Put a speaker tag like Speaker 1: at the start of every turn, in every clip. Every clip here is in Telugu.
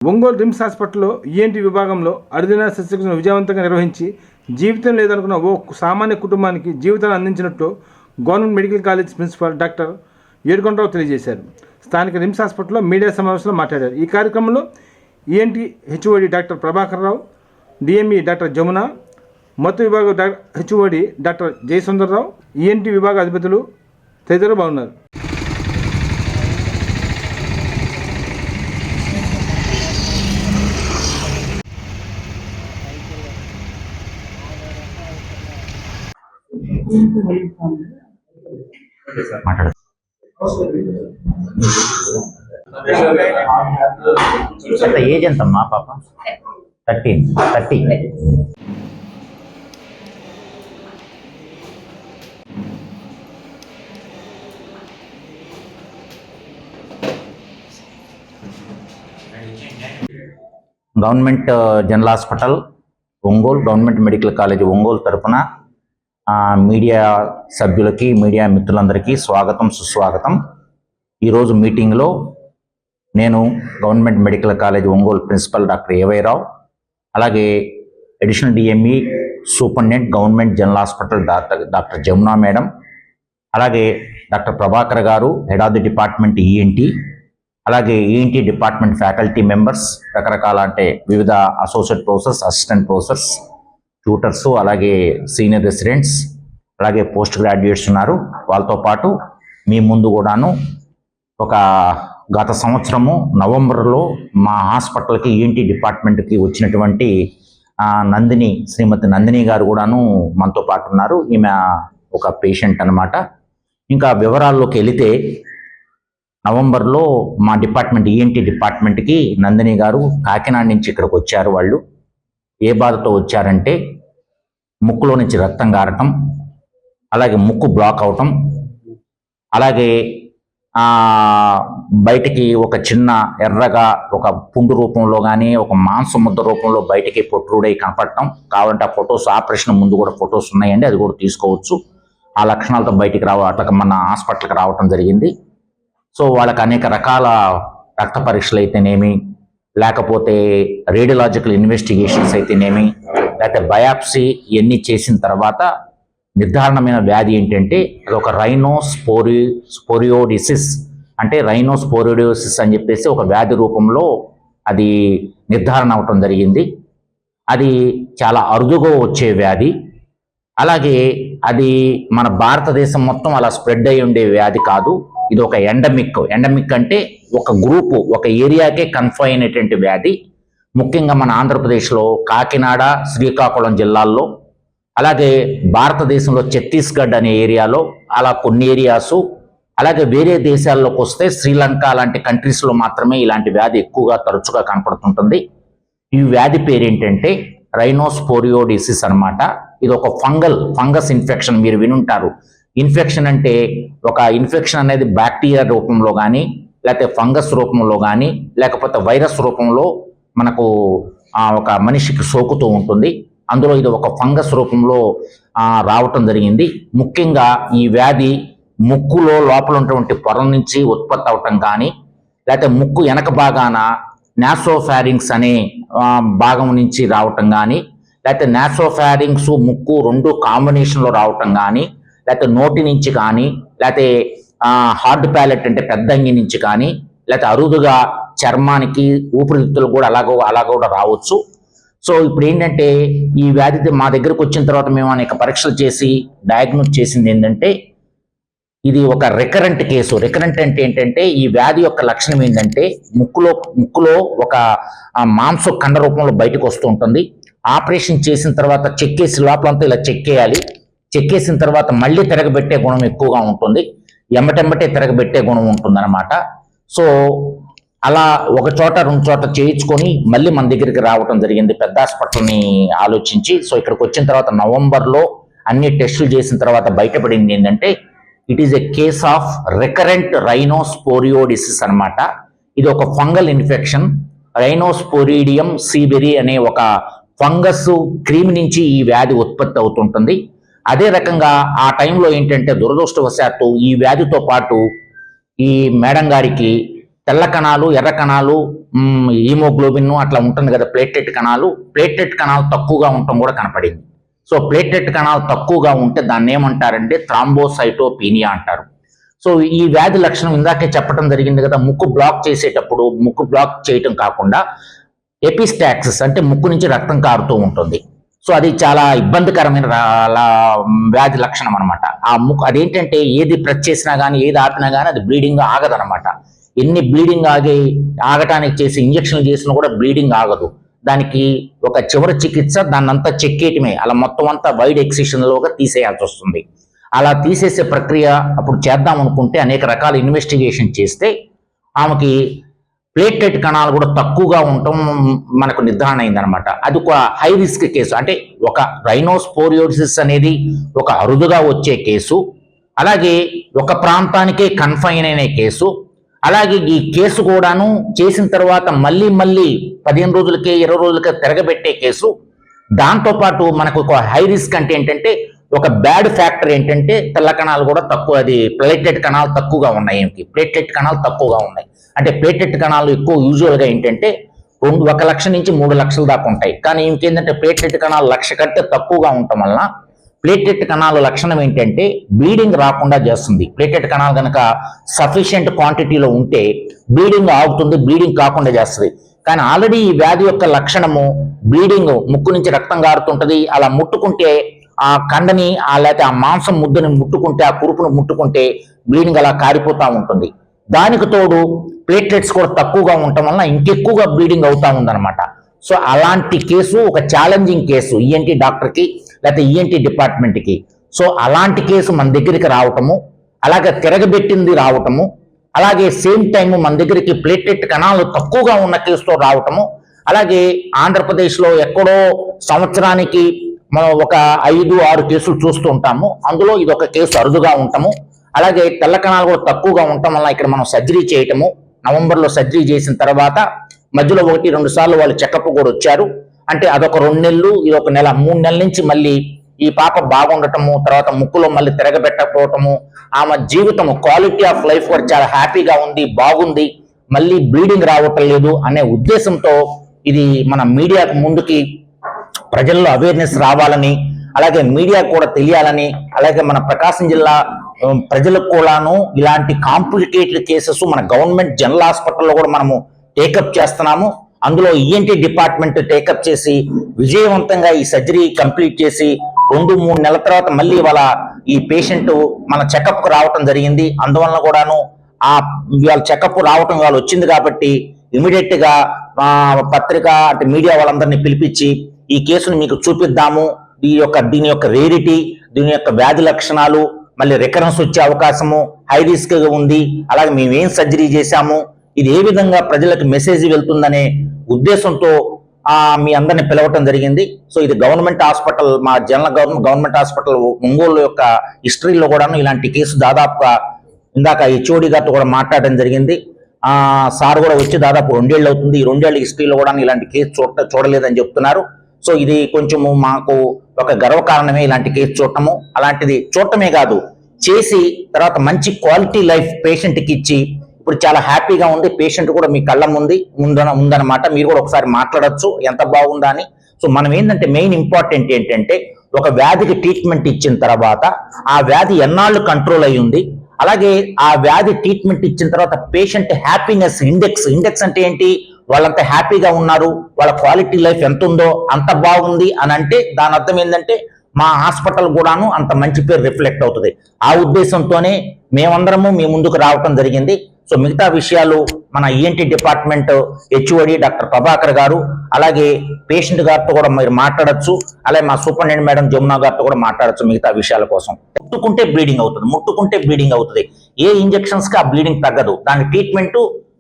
Speaker 1: ఒంగోలు రిమ్స్ హాస్పిటల్లో ఈఎన్టీ విభాగంలో అరుదైన శస్త్రచికిత్సను విజయవంతంగా నిర్వహించి జీవితం లేదనుకున్న ఓ సామాన్య కుటుంబానికి జీవితాన్ని అందించినట్టు government medical college principal doctor Edukondarao తెలియజేశారు. స్థానిక రిమ్స్ హాస్పిటల్లో మీడియా సమావేశంలో మాట్లాడారు. ఈ కార్యక్రమంలో ENT HOD doctor Prabhakar Rao, DME doctor Jamuna, మొత్తం విభాగ హెచ్ఓడి డాక్టర్ జయసుందర్రావు, ఈఎన్టీ విభాగ అధిపతులు తదితరులు బాగున్నారు.
Speaker 2: ఏజ్ ఎంతమ్మా పాప? 30. Government general hospital Ongole, government medical college Ongole తరఫున మీడియా సభ్యులకి, మీడియా మిత్రులందరికీ స్వాగతం, సుస్వాగతం. ఈరోజు మీటింగ్లో నేను government medical college Ongole principal doctor A Y Rao, అలాగే additional DME superintendent government general hospital doctor Jamuna madam, అలాగే డాక్టర్ ప్రభాకర్ గారు, head of the department ENT, అలాగే ఈఎన్టీ డిపార్ట్మెంట్ ఫ్యాకల్టీ మెంబర్స్, రకరకాల అంటే వివిధ associate professors, assistant professors, tutors, అలాగే సీనియర్ రెసిడెంట్స్, అలాగే పోస్ట్ గ్రాడ్యుయేట్స్ ఉన్నారు. వాళ్ళతో పాటు మీ ముందు కూడాను ఒక గత సంవత్సరము నవంబర్లో మా హాస్పిటల్కి ఈఎన్టీ డిపార్ట్మెంట్కి వచ్చినటువంటి నందిని, శ్రీమతి నందిని గారు కూడాను మనతో పాటు ఉన్నారు. ఈమె ఒక పేషెంట్ అన్నమాట. ఇంకా వివరాల్లోకి వెళితే నవంబర్లో మా డిపార్ట్మెంట్ ఈఎన్టీ డిపార్ట్మెంట్కి నందిని గారు కాకినాడ నుంచి ఇక్కడికి వచ్చారు. వాళ్ళు ఏ బాధతో వచ్చారంటే ముక్కులో నుంచి రక్తం గారటం, అలాగే ముక్కు బ్లాక్ అవటం, అలాగే బయటికి ఒక చిన్న ఎర్రగా ఒక పుండు రూపంలో కానీ ఒక మాంసం ముద్ద రూపంలో బయటికి పొట్రుడై కనపడటం. కావాలంటే ఆ ఫొటోస్, ఆపరేషన్ ముందు కూడా ఫొటోస్ ఉన్నాయండి, అది కూడా తీసుకోవచ్చు. ఆ లక్షణాలతో బయటికి అట్లా మన హాస్పిటల్కి రావటం జరిగింది. సో వాళ్ళకి అనేక రకాల రక్త పరీక్షలు అయితేనేమి, లేకపోతే రేడియలాజికల్ ఇన్వెస్టిగేషన్స్ అయితేనేమి, లేకపోతే బయాప్సీ ఇవన్నీ చేసిన తర్వాత నిర్ధారణమైన వ్యాధి ఏంటంటే అది ఒక రైనోస్పోరియోడిసిస్, అంటే రైనోస్పోరియోడిసిస్ అని చెప్పేసి ఒక వ్యాధి రూపంలో అది నిర్ధారణ అవటం జరిగింది. అది చాలా అరుదుగా వచ్చే వ్యాధి. అలాగే అది మన భారతదేశం మొత్తం అలా స్ప్రెడ్ అయి ఉండే వ్యాధి కాదు. ఇది ఒక ఎండమిక్ అంటే ఒక గ్రూపు, ఒక ఏరియాకే కన్ఫైన్ అయినటువంటి వ్యాధి. ముఖ్యంగా మన ఆంధ్రప్రదేశ్లో కాకినాడ, శ్రీకాకుళం జిల్లాల్లో, అలాగే భారతదేశంలో ఛత్తీస్గఢ్ అనే ఏరియాలో అలా కొన్ని ఏరియాసు, అలాగే వేరే దేశాల్లోకి వస్తే శ్రీలంక లాంటి కంట్రీస్లో మాత్రమే ఇలాంటి వ్యాధి ఎక్కువగా తరచుగా కనపడుతుంటుంది. ఈ వ్యాధి పేరేంటంటే రైనోస్పోరియోడిసిస్ అనమాట. ఇది ఒక ఫంగస్ ఇన్ఫెక్షన్. మీరు వినుంటారు. ఇన్ఫెక్షన్ అంటే ఒక ఇన్ఫెక్షన్ అనేది బ్యాక్టీరియా రూపంలో కానీ, లేకపోతే ఫంగస్ రూపంలో కానీ, లేకపోతే వైరస్ రూపంలో మనకు ఒక మనిషికి సోకుతూ ఉంటుంది. అందులో ఇది ఒక ఫంగస్ రూపంలో రావటం జరిగింది. ముఖ్యంగా ఈ వ్యాధి ముక్కులో లోపల ఉన్నటువంటి పొర నుంచి ఉత్పత్తి అవటం కానీ, లేకపోతే ముక్కు వెనక భాగాన నాసోఫారింగ్స్ అనే భాగం నుంచి రావటం కానీ, లేకపోతే నాసోఫారింగ్స్ ముక్కు రెండు కాంబినేషన్లో రావటం కానీ, లేకపోతే నోటి నుంచి కానీ, లేకపోతే హార్డ్ ప్యాలెట్ అంటే పెద్దంగి నుంచి కానీ, లేకపోతే అరుదుగా చర్మానికి, ఊపిరితిత్తులు కూడా అలా కూడా రావచ్చు. సో ఇప్పుడు ఏంటంటే ఈ వ్యాధి మా దగ్గరకు వచ్చిన తర్వాత మేము అనేక పరీక్షలు చేసి డయాగ్నోస్ చేసింది ఏంటంటే ఇది ఒక రికరెంట్ కేసు. రికరెంట్ అంటే ఏంటంటే ఈ వ్యాధి యొక్క లక్షణం ఏంటంటే ముక్కులో ఒక మాంసం కండ రూపంలో బయటకు వస్తూ ఉంటుంది. ఆపరేషన్ చేసిన తర్వాత చెక్కేసి లోపలంతా ఇలా చెక్కేయాలి. చెక్కేసిన తర్వాత మళ్ళీ తిరగబెట్టే గుణం ఎక్కువగా ఉంటుంది. ఎమ్మటెమ్మటే తిరగబెట్టే గుణం ఉంటుంది అనమాట. సో అలా ఒక చోట రెండు చోట చేయించుకొని మళ్ళీ మన దగ్గరికి రావటం జరిగింది పెద్ద హాస్పిటల్ని ఆలోచించి. సో ఇక్కడికి వచ్చిన తర్వాత నవంబర్లో అన్ని టెస్టులు చేసిన తర్వాత బయటపడింది ఏంటంటే it is a case of recurrent rhinosporidiosis అనమాట. ఇది ఒక ఫంగల్ ఇన్ఫెక్షన్. రైనోస్పోరిడియం సీబెరి అనే ఒక ఫంగస్ క్రీమ్ నుంచి ఈ వ్యాధి ఉత్పత్తి అవుతుంటుంది. అదే రకంగా ఆ టైంలో ఏంటంటే దురదృష్టవశాత్తు ఈ వ్యాధితో పాటు ఈ మేడం గారికి తెల్ల కణాలు, ఎర్ర కణాలు, హీమోగ్లోబిన్ అట్లా ఉంటుంది కదా, ప్లేటెట్ కణాలు తక్కువగా ఉండటం కూడా కనపడింది. సో ప్లేటెట్ కణాలు తక్కువగా ఉంటే దాన్ని ఏమంటారంటే థ్రాంబోసైటోపీనియా అంటారు. సో ఈ వ్యాధి లక్షణం ఇందాకే చెప్పడం జరిగింది కదా, ముక్కు బ్లాక్ చేసేటప్పుడు ముక్కు బ్లాక్ చేయటం కాకుండా ఎపిస్టాక్సిస్ అంటే ముక్కు నుంచి రక్తం కారుతూ ఉంటుంది. సో అది చాలా ఇబ్బందికరమైన వ్యాధి లక్షణం అనమాట. ఆ ముక్కు అదేంటంటే ఏది ప్రెస్ చేసినా కానీ ఏది ఆపినా కానీ అది బ్లీడింగ్ ఆగదనమాట. ఎన్ని బ్లీడింగ్ ఆగటానికి చేసి ఇంజక్షన్లు చేసినా కూడా బ్లీడింగ్ ఆగదు. దానికి ఒక చివరి చికిత్స దాన్నంతా చెక్కేయటమే, అలా మొత్తం అంతా వైడ్ ఎక్సిషన్లోగా తీసేయాల్సి వస్తుంది. అలా తీసేసే ప్రక్రియ అప్పుడు చేద్దాం అనుకుంటే అనేక రకాల ఇన్వెస్టిగేషన్ చేస్తే ఆమెకి ప్లేటెట్ కణాలు కూడా తక్కువగా ఉండటం మనకు నిర్ధారణ అయిందనమాట. అది ఒక హై రిస్క్ కేసు. అంటే ఒక రైనోస్పోరియోసిస్ అనేది ఒక అరుదుగా వచ్చే కేసు, అలాగే ఒక ప్రాంతానికే కన్ఫైన్ అయిన కేసు, అలాగే ఈ కేసు కూడాను చేసిన తర్వాత మళ్ళీ 15 రోజులకే 20 రోజులకే తిరగబెట్టే కేసు. దాంతోపాటు మనకు ఒక హై రిస్క్ అంటే ఏంటంటే ఒక బ్యాడ్ ఫ్యాక్టర్ ఏంటంటే తెల్ల కణాలు కూడా తక్కువ, అది ప్లేటెట్ కణాలు తక్కువగా ఉన్నాయి. ప్లేటెట్ కణాలు తక్కువగా ఉన్నాయి అంటే ప్లేటెట్ కణాలు ఎక్కువ యూజువల్గా ఏంటంటే 1 లక్ష నుంచి 3 లక్షల దాకా ఉంటాయి. కానీ ఇంకేంటంటే ప్లేటెట్ కణాలు 1,00,000 కంటే తక్కువగా ఉండటం వలన ప్లేటెట్ కణాలు లక్షణం ఏంటంటే బ్లీడింగ్ రాకుండా చేస్తుంది. ప్లేటెట్ కణాలు కనుక సఫిషియెంట్ క్వాంటిటీలో ఉంటే బ్లీడింగ్ ఆగుతుంది, బ్లీడింగ్ కాకుండా చేస్తుంది. కానీ ఆల్రెడీ ఈ వ్యాధి యొక్క లక్షణము బ్లీడింగ్, ముక్కు నుంచి రక్తం కారుతుంటది, అలా ముట్టుకుంటే ఆ కండని లేకపోతే ఆ మాంసం ముద్దని ముట్టుకుంటే, ఆ కురుపును ముట్టుకుంటే బ్లీడింగ్ అలా కారిపోతూ ఉంటుంది. దానికి తోడు ప్లేట్లెట్స్ కూడా తక్కువగా ఉండటం వలన ఇంకెక్కువగా బ్లీడింగ్ అవుతా ఉందన్నమాట. సో అలాంటి కేసు ఒక ఛాలెంజింగ్ కేసు ఈఎన్టీ డాక్టర్కి లేకపోతే ఈఎన్టీ డిపార్ట్మెంట్కి. సో అలాంటి కేసు మన దగ్గరికి రావటము, అలాగే తిరగబెట్టింది రావటము, అలాగే సేమ్ టైం మన దగ్గరికి ప్లేటెట్ కణాలు తక్కువగా ఉన్న కేసుతో రావటము, అలాగే ఆంధ్రప్రదేశ్లో ఎక్కడో సంవత్సరానికి మనం ఒక 5-6 కేసులు చూస్తూ ఉంటాము. అందులో ఇది ఒక కేసు అరుదుగా ఉంటాము. అలాగే తెల్ల కణాలు కూడా తక్కువగా ఉండటం వల్ల ఇక్కడ మనం సర్జరీ చేయటము, నవంబర్లో సర్జరీ చేసిన తర్వాత మధ్యలో 1-2 సార్లు వాళ్ళు చెకప్ కూడా వచ్చారు. అంటే అదొక 2 నెలలు, ఇది ఒక నెల, 3 నెలల నుంచి మళ్ళీ ఈ పాప బాగుండటము, తర్వాత ముక్కులో మళ్ళీ తిరగబెట్టకపోవటము, ఆమె జీవితము క్వాలిటీ ఆఫ్ లైఫ్ కూడా చాలా హ్యాపీగా ఉంది, బాగుంది, మళ్ళీ బ్లీడింగ్ రావటం లేదు అనే ఉద్దేశంతో ఇది మన మీడియాకు ముందుకి ప్రజల్లో అవేర్నెస్ రావాలని, అలాగే మీడియా కూడా తెలియాలని, అలాగే మన ప్రకాశం జిల్లా ప్రజలకు కూడాను ఇలాంటి కాంప్లికేటెడ్ కేసెస్ మన గవర్నమెంట్ జనరల్ హాస్పిటల్లో కూడా మనము టేకప్ చేస్తున్నాము. అందులో ఈఎన్టీ డిపార్ట్మెంట్ టేకప్ చేసి విజయవంతంగా ఈ సర్జరీ కంప్లీట్ చేసి 2-3 నెలల తర్వాత మళ్ళీ వాళ్ళ ఈ పేషెంట్ మన చెకప్కు రావటం జరిగింది. అందువలన కూడాను వాళ్ళ చెకప్ రావటం వాళ్ళు వచ్చింది కాబట్టి ఇమీడియట్ గా పత్రిక అంటే మీడియా వాళ్ళందరినీ పిలిపించి ఈ కేసును మీకు చూపిద్దాము, దీని యొక్క రేరిటీ, దీని యొక్క వ్యాధి లక్షణాలు, మళ్ళీ రికరెన్స్ వచ్చే అవకాశము హై రిస్క్ ఉంది, అలాగే మేము ఏం సర్జరీ చేశాము, ఇది ఏ విధంగా ప్రజలకు మెసేజ్ వెళ్తుందనే ఉద్దేశంతో మీ అందరిని పిలవటం జరిగింది. సో ఇది గవర్నమెంట్ హాస్పిటల్, మా జనరల్ గవర్నమెంట్ హాస్పిటల్ ఒంగోలు యొక్క హిస్టరీలో కూడాను ఇలాంటి కేసు దాదాపుగా ఇందాక హెచ్ఓడి గారితో కూడా మాట్లాడడం జరిగింది. సార్ కూడా వచ్చి దాదాపు 2 ఏళ్ళు అవుతుంది. ఈ 2 ఏళ్ళ హిస్టరీలో కూడా ఇలాంటి కేసు చూడలేదని చెప్తున్నారు. సో ఇది కొంచెము మాకు ఒక గర్వకారణమే ఇలాంటి కేసు చూడటము. అలాంటిది చూడటమే కాదు, చేసి తర్వాత మంచి క్వాలిటీ లైఫ్ పేషెంట్కి ఇచ్చి ఇప్పుడు చాలా హ్యాపీగా ఉంది. పేషెంట్ కూడా మీ కళ్ళ ఉందన్నమాట. మీరు కూడా ఒకసారి మాట్లాడచ్చు ఎంత బాగుందా అని. సో మనం ఏంటంటే మెయిన్ ఇంపార్టెంట్ ఏంటంటే ఒక వ్యాధికి ట్రీట్మెంట్ ఇచ్చిన తర్వాత ఆ వ్యాధి ఎన్నాళ్ళు కంట్రోల్ అయి ఉంది, అలాగే ఆ వ్యాధి ట్రీట్మెంట్ ఇచ్చిన తర్వాత పేషెంట్ హ్యాపీనెస్ ఇండెక్స్ అంటే ఏంటి, వాళ్ళంతా హ్యాపీగా ఉన్నారు, వాళ్ళ క్వాలిటీ లైఫ్ ఎంత ఉందో అంత బాగుంది అని అంటే దాని అర్థం ఏంటంటే మా హాస్పిటల్ కూడాను అంత మంచి పేరు రిఫ్లెక్ట్ అవుతుంది. ఆ ఉద్దేశంతోనే మేమందరము మీ ముందుకు రావటం జరిగింది. సో మిగతా విషయాలు మన ENT department HOD doctor Prabhakar గారు, అలాగే పేషెంట్ గారితో కూడా మీరు మాట్లాడచ్చు, అలాగే మా సూపరింటెండెంట్ మేడం జమునా గారితో కూడా మాట్లాడచ్చు మిగతా విషయాల కోసం. ముట్టుకుంటే బ్లీడింగ్ అవుతుంది. ఏ ఇంజెక్షన్స్ కి ఆ బ్లీడింగ్ తగ్గదు. దాని ట్రీట్మెంట్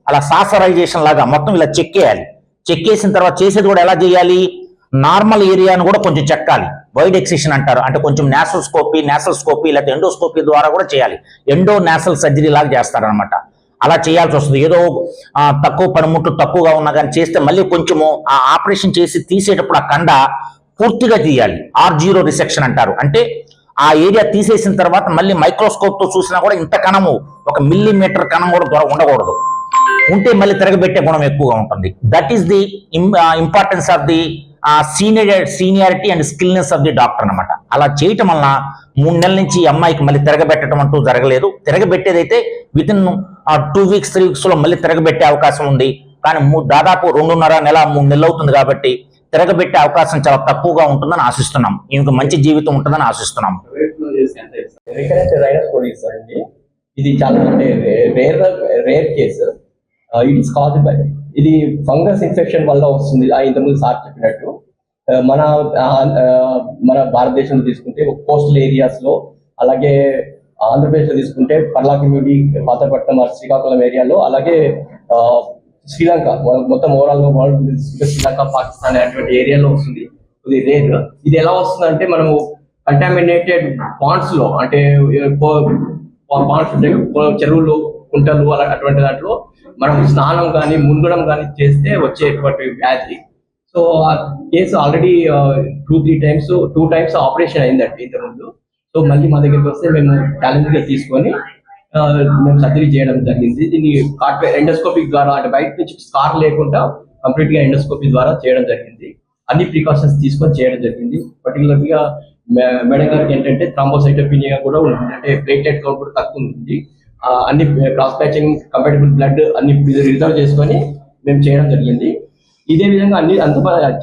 Speaker 2: అలా సాసరైజేషన్ లాగా మొత్తం ఇలా చెక్కేయాలి. చెక్కేసిన తర్వాత చేసేది కూడా ఎలా చేయాలి, నార్మల్ ఏరియాను కూడా కొంచెం చెక్కాలి. వైడ్ ఎక్సిషన్ అంటారు, అంటే కొంచెం నేసల్ స్కోపీ లేకపోతే ఎండోస్కోపీ ద్వారా కూడా చేయాలి. ఎండో నేసల్ సర్జరీ లాగా చేస్తారనమాట. అలా చేయాల్సి వస్తుంది. ఏదో తక్కువ పనిముట్లు తక్కువగా ఉన్నా కానీ చేస్తే మళ్ళీ కొంచెము ఆ ఆపరేషన్ చేసి తీసేటప్పుడు ఆ కండ పూర్తిగా తీయాలి. R0 రిసెక్షన్ అంటారు. అంటే ఆ ఏరియా తీసేసిన తర్వాత మళ్ళీ మైక్రోస్కోప్ తో చూసినా కూడా ఇంత కణము 1 మిల్లీమీటర్ కణం కూడా ఉండకూడదు. ఉంటే మళ్ళీ తిరగబెట్టే గుణం ఎక్కువగా ఉంటుంది. That is the importance of the seniority and skillness of the doctor అనమాట. అలా చేయటం వలన 3 నెలల నుంచి ఈ అమ్మాయికి మళ్ళీ తిరగబెట్టడం అంటూ జరగలేదు. తిరగబెట్టేదైతే వితిన్ 2 వీక్స్ 3 వీక్స్ లో మళ్ళీ తిరగబెట్టే అవకాశం ఉంది. కానీ దాదాపు 2.5 నెల 3 నెలలు అవుతుంది కాబట్టి తిరగబెట్టే అవకాశం చాలా తక్కువగా ఉంటుందని ఆశిస్తున్నాం. ఈమెకు మంచి జీవితం ఉంటుందని ఆశిస్తున్నాం.
Speaker 3: ఇది చాలా rare case. It is caused by ఇది ఫంగస్ ఇన్ఫెక్షన్ వల్ల వస్తుంది. ఇంతకుముందు సార్ చెప్పినట్టు మన భారతదేశంలో తీసుకుంటే కోస్టల్ ఏరియాస్ లో, అలాగే ఆంధ్రప్రదేశ్ లో తీసుకుంటే పర్లాకిమిడి, పాతపట్నం, శ్రీకాకుళం ఏరియాలో, అలాగే శ్రీలంక మొత్తం ఓవరాల్ వరల్డ్ తీసుకుంటే శ్రీలంక, పాకిస్తాన్ అటువంటి ఏరియాలో వస్తుంది. ఇది రేర్. ఇది ఎలా వస్తుంది అంటే మనము కంటామినేటెడ్ పాండ్స్ లో, అంటే పాండ్స్ చెరువులు, కుంటలు అలా అటువంటి దాంట్లో మనం స్నానం కానీ మునగడం కానీ చేస్తే వచ్చేటువంటి వ్యాధి. సో ఆ కేసు ఆల్రెడీ 2 టైమ్స్ ఆపరేషన్ అయిందండి ఇంతకుముందు. సో మళ్ళీ మా దగ్గరికి వస్తే మేము ఛాలెంజ్ గా తీసుకొని మేము సర్జరీ చేయడం జరిగింది. దీన్ని ఎండోస్కోపిక్ ద్వారా, అంటే బయట నుంచి స్కార్ లేకుండా కంప్లీట్ గా ఎండోస్కోపీ ద్వారా చేయడం జరిగింది. అన్ని ప్రికాషన్స్ తీసుకొని చేయడం జరిగింది. పర్టికులర్ గా మేడం గారికి ఏంటంటే థ్రాంబోసైటోపినియా కూడా ఉంటుంది, అంటే ప్లేటెడ్ కౌంట్ కూడా తక్కువ ఉంటుంది. అన్ని క్రాస్ ప్యాచింగ్, కంపాటబుల్ బ్లడ్ అన్ని రిజర్వ్ చేసుకొని మేము చేయడం జరిగింది. ఇదే విధంగా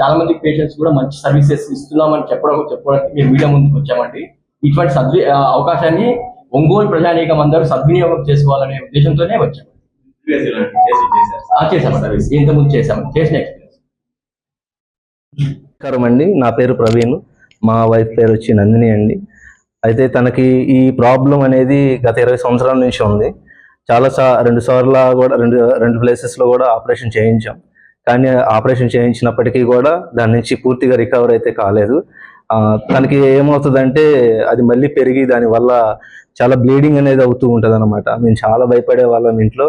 Speaker 3: చాలా మంది పేషెంట్స్ కూడా మంచి సర్వీసెస్ ఇస్తున్నామని చెప్పడానికి మేము మీడియా ముందుకు వచ్చామండి. ఇటువంటి అవకాశాన్ని ఒంగోలు ప్రజానీకం అందరూ సద్వినియోగం చేసుకోవాలనే ఉద్దేశంతోనే వచ్చాము. చేసాము సర్వీస్, ఇంతకుముందు చేసిన ఎక్స్పీరియన్స్.
Speaker 4: నమస్కారం అండి, నా పేరు ప్రవీణ్, మా వైఫ్ పేరు వచ్చి నందిని అండి. అయితే తనకి ఈ ప్రాబ్లం అనేది గత 20 సంవత్సరాల నుంచి ఉంది. 2 సార్లు కూడా రెండు ప్లేసెస్లో కూడా ఆపరేషన్ చేయించాం. కానీ ఆపరేషన్ చేయించినప్పటికీ కూడా దాని నుంచి పూర్తిగా రికవర్ అయితే కాలేదు. తనకి ఏమవుతుందంటే అది మళ్ళీ పెరిగి దానివల్ల చాలా బ్లీడింగ్ అనేది అవుతూ ఉంటుంది అనమాట. మేము చాలా భయపడే వాళ్ళం ఇంట్లో.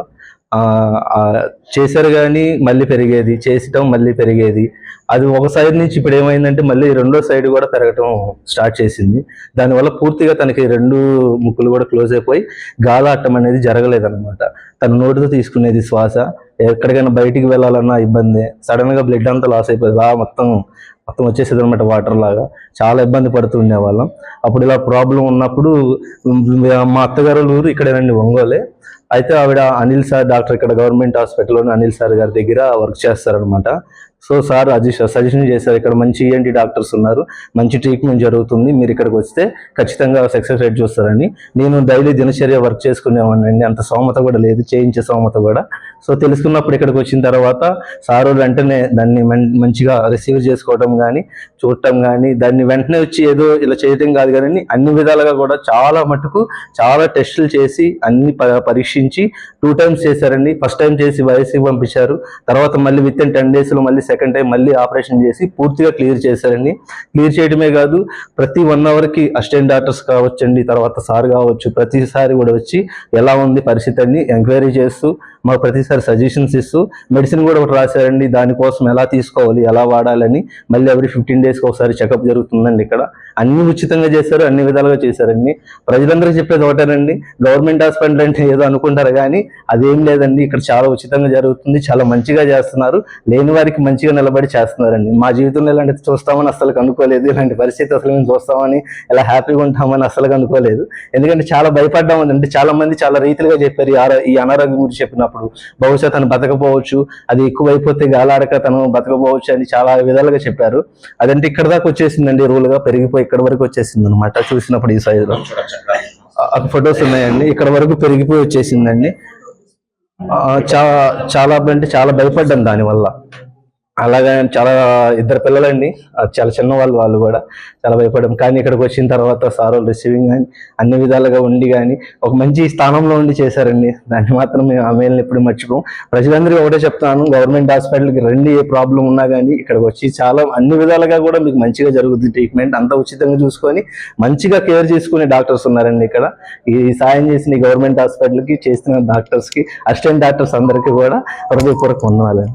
Speaker 4: చేశారు కానీ మళ్ళీ పెరిగేది, చేసటం మళ్ళీ పెరిగేది. అది ఒక సైడ్ నుంచి ఇప్పుడు ఏమైందంటే మళ్ళీ రెండో సైడ్ కూడా పెరగటం స్టార్ట్ చేసింది. దానివల్ల పూర్తిగా తనకి 2 ముక్కులు కూడా క్లోజ్ అయిపోయి గాలాటం అనేది జరగలేదన్నమాట. తన నోటితో తీసుకునేది శ్వాస, ఎక్కడికైనా బయటికి వెళ్ళాలన్నా ఇబ్బంది. సడన్ గా బ్లడ్ అంతా లాస్ అయిపోయింది, మొత్తం వచ్చేసేది అనమాట, వాటర్ లాగా. చాలా ఇబ్బంది పడుతూ ఉండేవాళ్ళం. అప్పుడు ఇలా ప్రాబ్లం ఉన్నప్పుడు మా అత్తగారు ఊరు ఇక్కడేనండి, ఒంగోలే. అయితే ఆవిడ అనిల్ సార్ డాక్టర్, ఇక్కడ గవర్నమెంట్ హాస్పిటల్లోని అనిల్ సార్ గారి దగ్గర వర్క్ చేస్తారనమాట. సో సార్ సజెషన్ చేశారు, ఇక్కడ మంచి ENT డాక్టర్స్ ఉన్నారు, మంచి ట్రీట్మెంట్ జరుగుతుంది, మీరు ఇక్కడికి వస్తే ఖచ్చితంగా సక్సెస్ రేట్ చూస్తారని. నేను డైలీ దినచర్య వర్క్ చేసుకునేవాడిని, అంత స్తోమత కూడా లేదు, చేయించే స్తోమత కూడా. సో తెలుసుకున్నప్పుడు ఇక్కడికి వచ్చిన తర్వాత సార్ వెంటనే దాన్ని మంచిగా రిసీవ్ చేసుకోవడం కానీ, చూడటం కానీ, దాన్ని వెంటనే వచ్చి ఏదో ఇలా చేయటం కాదు కానీ అన్ని విధాలుగా కూడా చాలా మటుకు చాలా టెస్టులు చేసి అన్ని పరీక్షించి 2 టైమ్స్ చేశారండి. ఫస్ట్ టైం చేసి వైఎస్కి పంపించారు, తర్వాత మళ్ళీ విత్ ఇన్ 10 days మళ్ళీ సెకండ్ టైం మళ్ళీ ఆపరేషన్ చేసి పూర్తిగా క్లియర్ చేశారండి. క్లియర్ చేయడమే కాదు, ప్రతి 1 hourకి అసిస్టెంట్ డాక్టర్స్ కావచ్చండి, తర్వాత సార్ కావచ్చు, ప్రతిసారి కూడా వచ్చి ఎలా ఉంది పరిస్థితి అని ఎంక్వైరీ చేస్తూ మాకు ప్రతిసారి సజెషన్స్ ఇస్తూ మెడిసిన్ కూడా ఒకటి రాశారండి. దానికోసం ఎలా తీసుకోవాలి, ఎలా వాడాలని మళ్ళీ every 15 daysకి ఒకసారి చెకప్ జరుగుతుందండి. ఇక్కడ అన్ని ఉచితంగా చేశారు, అన్ని విధాలుగా చేశారండి. ప్రజలందరూ చెప్పేది ఒకటేనండి, గవర్నమెంట్ హాస్పిటల్ అంటే ఏదో అనుకుంటారు కానీ అదేం లేదండి. ఇక్కడ చాలా ఉచితంగా జరుగుతుంది, చాలా మంచిగా చేస్తున్నారు, లేని వారికి మంచిగా నిలబడి చేస్తున్నారండి. మా జీవితంలో ఇలాంటి చూస్తామని అసలు అనుకోలేదు, ఇలాంటి పరిస్థితి అసలు మేము చూస్తామని, ఇలా హ్యాపీగా ఉంటామని అసలు అనుకోలేదు. ఎందుకంటే చాలా భయపడ్డామని, అంటే చాలా మంది చాలా రీతిగా చెప్పారు ఈ అనారోగ్యం గురించి చెప్పినప్పుడు. బహుశా తను బతకపోవచ్చు, అది ఎక్కువైపోతే గాలాడక తను బతకపోవచ్చు అని చాలా విధాలుగా చెప్పారు. అదంటే ఇక్కడ దాకా వచ్చేసిందండి, రూల్గా పెరిగిపోయి ఇక్కడ వరకు వచ్చేసింది అనమాట. చూసినప్పుడు ఈ సైజులో ఫొటోస్ ఉన్నాయండి, ఇక్కడ వరకు పెరిగిపోయి వచ్చేసిందండి. చాలా అంటే చాలా భయపడ్డాను దానివల్ల. అలాగే చాలా 2 పిల్లలండి, చాలా చిన్న వాళ్ళు కూడా చాలా భయపడ్డాం. కానీ ఇక్కడికి వచ్చిన తర్వాత సార్ రిసీవింగ్ కానీ అన్ని విధాలుగా ఉండి కానీ ఒక మంచి స్థానంలో ఉండి చేశారండి. దాన్ని మాత్రం మేము ఆమెల్ని ఎప్పుడు మర్చిపోం. ప్రజలందరికీ ఒకటే చెప్తాను, గవర్నమెంట్ హాస్పిటల్కి రండి, ఏ ప్రాబ్లం ఉన్నా కానీ ఇక్కడికి వచ్చి చాలా అన్ని విధాలుగా కూడా మీకు మంచిగా జరుగుతుంది ట్రీట్మెంట్, అంతా ఉచితంగా చూసుకొని మంచిగా కేర్ చేసుకునే డాక్టర్స్ ఉన్నారండి ఇక్కడ. ఈ సాయం చేసిన గవర్నమెంట్ హాస్పిటల్కి చేసిన డాక్టర్స్కి, అసిస్టెంట్ డాక్టర్స్ అందరికీ కూడా హృదయపూర్వక వందనాలు.